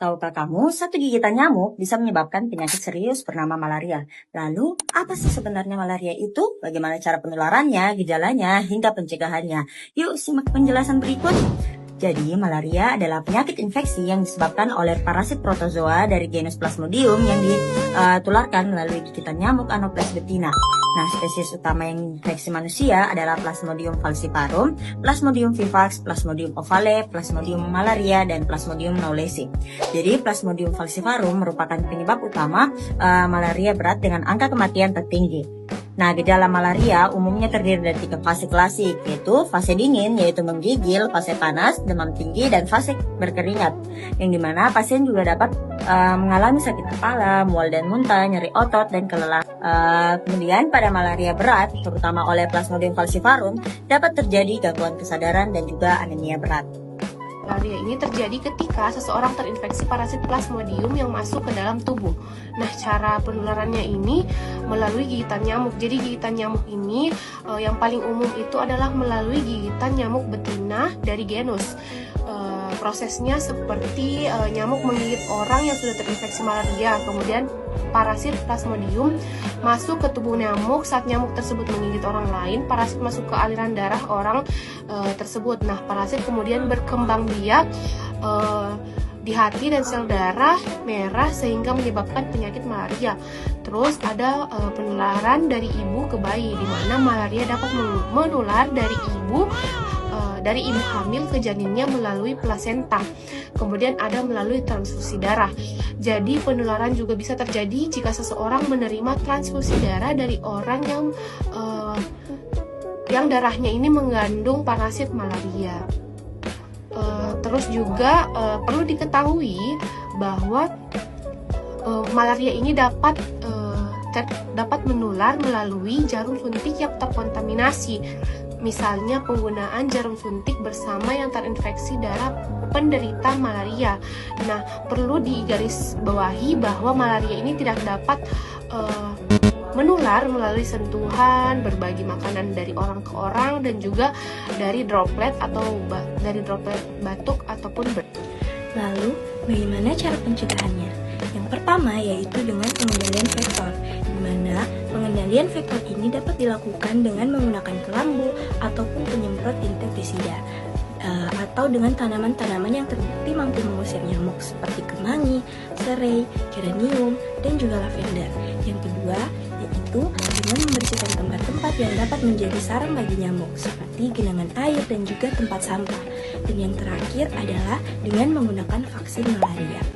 Tahukah kamu, satu gigitan nyamuk bisa menyebabkan penyakit serius bernama malaria. Lalu, apa sih sebenarnya malaria itu? Bagaimana cara penularannya, gejalanya, hingga pencegahannya? Yuk, simak penjelasan berikut. Jadi, malaria adalah penyakit infeksi yang disebabkan oleh parasit protozoa dari genus Plasmodium yang ditularkan melalui gigitan nyamuk Anopheles betina. Nah, spesies utama yang infeksi manusia adalah Plasmodium falciparum, Plasmodium vivax, Plasmodium ovale, Plasmodium malaria, dan Plasmodium knowlesi. Jadi, Plasmodium falciparum merupakan penyebab utama malaria berat dengan angka kematian tertinggi. Nah, gejala malaria umumnya terdiri dari 3 fase klasik, yaitu fase dingin, yaitu menggigil, fase panas, demam tinggi, dan fase berkeringat. Yang dimana pasien juga dapat mengalami sakit kepala, mual dan muntah, nyeri otot, dan kelelahan. Kemudian pada malaria berat, terutama oleh Plasmodium falciparum, dapat terjadi gangguan kesadaran dan juga anemia berat. Malaria ini terjadi ketika seseorang terinfeksi parasit Plasmodium yang masuk ke dalam tubuh. Nah, cara penularannya ini melalui gigitan nyamuk. Jadi gigitan nyamuk ini yang paling umum itu adalah melalui gigitan nyamuk betina dari genus. Prosesnya seperti nyamuk menggigit orang yang sudah terinfeksi malaria, kemudian parasit Plasmodium masuk ke tubuh nyamuk. Saat nyamuk tersebut menggigit orang lain, parasit masuk ke aliran darah orang tersebut. Nah, parasit kemudian berkembang biak di hati dan sel darah merah sehingga menyebabkan penyakit malaria. Terus ada penularan dari ibu ke bayi, di mana malaria dapat menular dari ibu hamil ke janinnya melalui plasenta. Kemudian ada melalui transfusi darah. Jadi penularan juga bisa terjadi jika seseorang menerima transfusi darah dari orang yang darahnya ini mengandung parasit malaria. Terus juga perlu diketahui bahwa malaria ini dapat menular melalui jarum suntik yang terkontaminasi. Misalnya penggunaan jarum suntik bersama yang terinfeksi darah penderita malaria. Nah, perlu digarisbawahi bahwa malaria ini tidak dapat menular melalui sentuhan, berbagi makanan dari orang ke orang, dan juga dari droplet dari droplet batuk ataupun Lalu, bagaimana cara pencegahannya? Yang pertama yaitu dengan pengendalian vektor, di mana pengendalian vektor ini dapat dilakukan dengan menggunakan kelambu ataupun penyemprot insektisida, atau dengan tanaman-tanaman yang terbukti mampu mengusir nyamuk seperti kemangi, serai, geranium, dan juga lavender. Yang kedua yaitu dengan membersihkan tempat-tempat yang dapat menjadi sarang bagi nyamuk seperti genangan air dan juga tempat sampah. Dan yang terakhir adalah dengan menggunakan vaksin malaria.